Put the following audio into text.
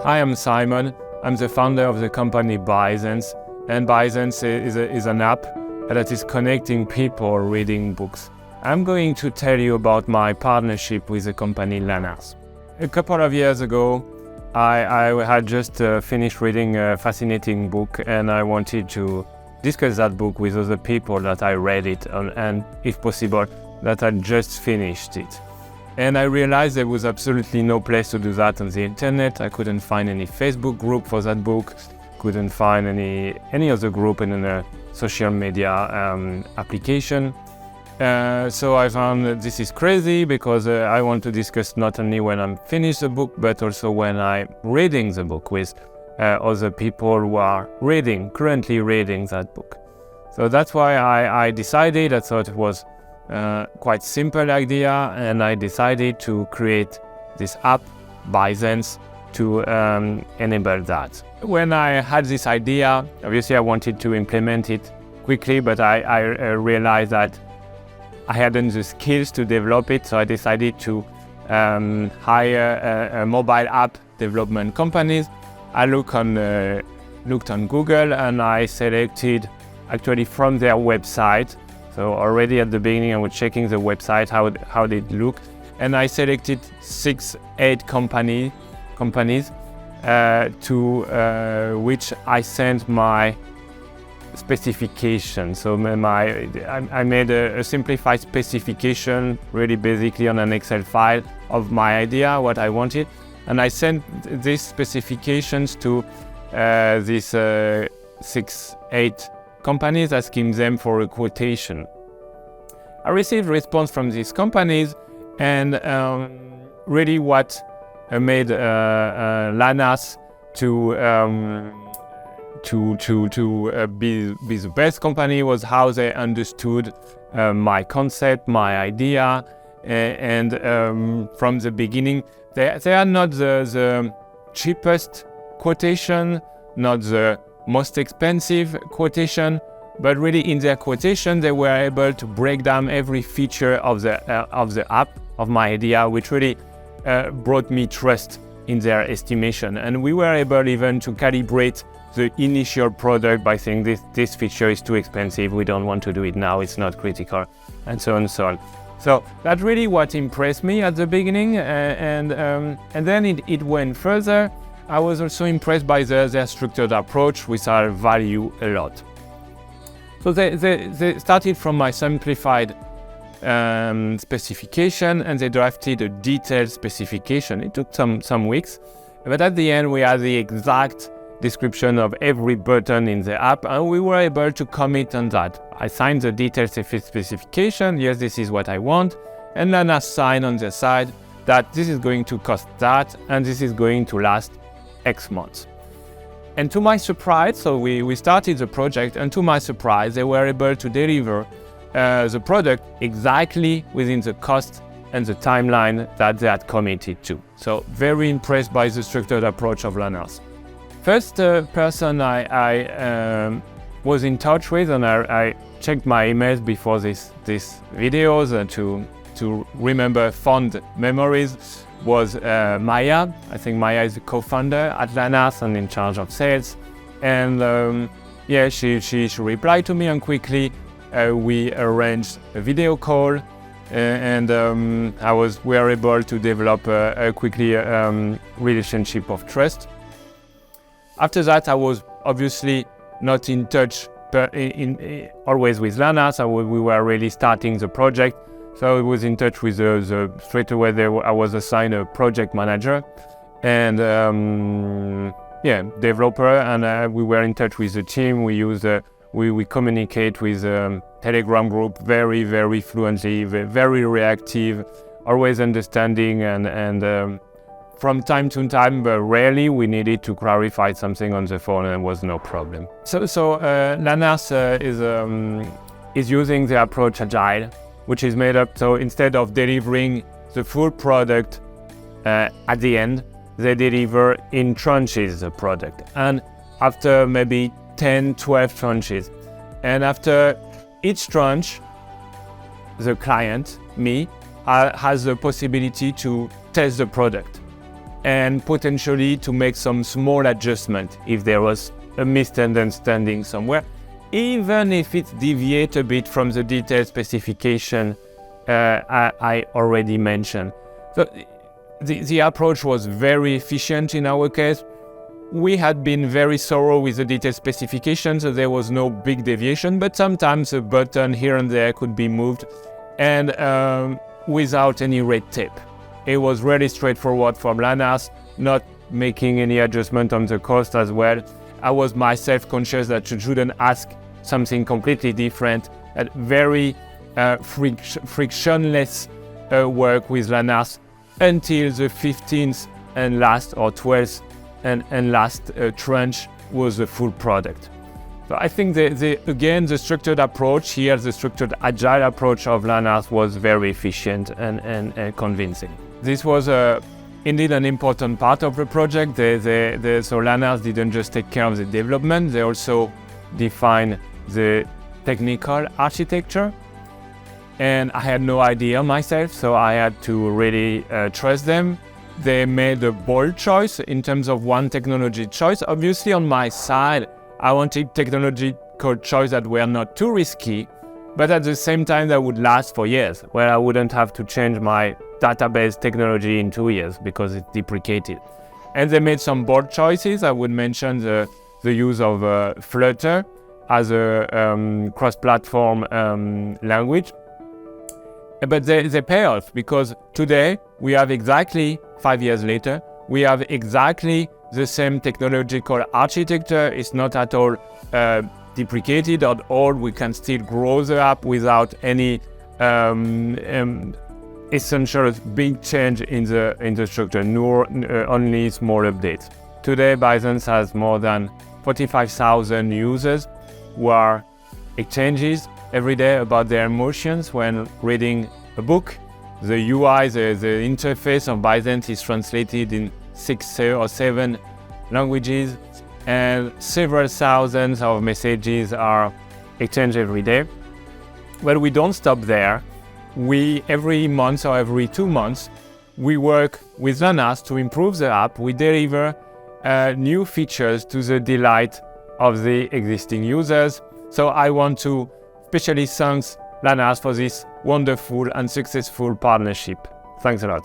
I am Simon. I'm the founder of the company Byzans, and Byzans is an app that is connecting people reading books. I'm going to tell you about my partnership with the company LANARS. A couple of years ago, I had just finished reading a fascinating book, and I wanted to discuss that book with other people that I read it and if possible, that I just finished it. And I realized there was absolutely no place to do that on the internet. I couldn't find any Facebook group for that book, couldn't find any other group in a social media application. So I found this is crazy because I want to discuss not only when I'm finished the book, but also when I'm reading the book with other people who are currently reading that book. So that's why I decided, I thought it was quite simple idea, and I decided to create this app, Byzans, to enable that. When I had this idea, obviously I wanted to implement it quickly, but I realized that I hadn't the skills to develop it, so I decided to hire a mobile app development companies. I looked on Google, and I selected actually from their website. So already at the beginning, I was checking the website, how they look, and I selected 8 companies to which I sent my specification. So I made a simplified specification, really basically on an Excel file of my idea, what I wanted, and I sent these specifications to these 8 companies, asking them for a quotation. I received response from these companies, and really what made LANARS to be the best company was how they understood my concept, my idea, and from the beginning, they are not the cheapest quotation, not the most expensive quotation, but really in their quotation they were able to break down every feature of the app, of my idea, which really brought me trust in their estimation. And we were able even to calibrate the initial product by saying this feature is too expensive, we don't want to do it now, it's not critical, and so on and so on. So that's really what impressed me at the beginning, and then it went further. I was also impressed by their structured approach, which I value a lot. So they started from my simplified specification, and they drafted a detailed specification. It took some weeks, but at the end we had the exact description of every button in the app, and we were able to commit on that. I signed the detailed specification, yes, this is what I want, and then I signed on the side that this is going to cost that, and this is going to last X months. And to my surprise, so we started the project, and to my surprise, they were able to deliver the product exactly within the cost and the timeline that they had committed to. So very impressed by the structured approach of LANARS. First person I was in touch with, and I checked my emails before this videos to remember fond memories, was Maya. I think Maya is a co-founder at LANARS and in charge of sales. And she replied to me, and quickly we arranged a video call, and we were able to develop a quickly relationship of trust. After that, I was obviously not in touch always with LANARS. We were really starting the project. So I was in touch with straight away I was assigned a project manager and developer, and we were in touch with the team. We communicate with Telegram group very, very fluently, very reactive, always understanding, and from time to time, but rarely, we needed to clarify something on the phone, and it was no problem. So LANARS is using the approach Agile, which is made up, so instead of delivering the full product at the end, they deliver in tranches the product. And after maybe 10, 12 tranches, and after each tranche, the client, me, has the possibility to test the product. and potentially to make some small adjustment if there was a misunderstanding somewhere, even if it deviates a bit from the detailed specification I already mentioned. So the approach was very efficient in our case. We had been very thorough with the detailed specification, so there was no big deviation, but sometimes a button here and there could be moved, and without any red tape. It was really straightforward from LANARS, not making any adjustment on the cost as well. I was myself conscious that you shouldn't ask something completely different, and very frictionless work with LANARS until the 15th and last, or 12th and last tranche was the full product. So I think again, the structured approach here, the structured agile approach of LANARS was very efficient and convincing. This was indeed an important part of the project. So LANARS didn't just take care of the development, they also defined the technical architecture. And I had no idea myself, so I had to really trust them. They made a bold choice in terms of one technology choice. Obviously, on my side, I wanted technological choice that were not too risky, but at the same time that would last for years, where I wouldn't have to change my database technology in 2 years because it's deprecated. And they made some bold choices. I would mention the use of Flutter as a cross-platform language. But they pay off, because today we have exactly 5 years later, we have exactly the same technological architecture. It's not at all deprecated at all. We can still grow the app without any essential big change in the structure, nor only small updates. Today, Byzans has more than 45,000 users who are exchanges every day about their emotions when reading a book. The UI, the interface of Byzans is translated in 6 or 7 languages, and several thousands of messages are exchanged every day. But we don't stop there. Every month or every 2 months, we work with LANARS to improve the app. We deliver new features to the delight of the existing users. So I want to especially thank LANARS for this wonderful and successful partnership. Thanks a lot.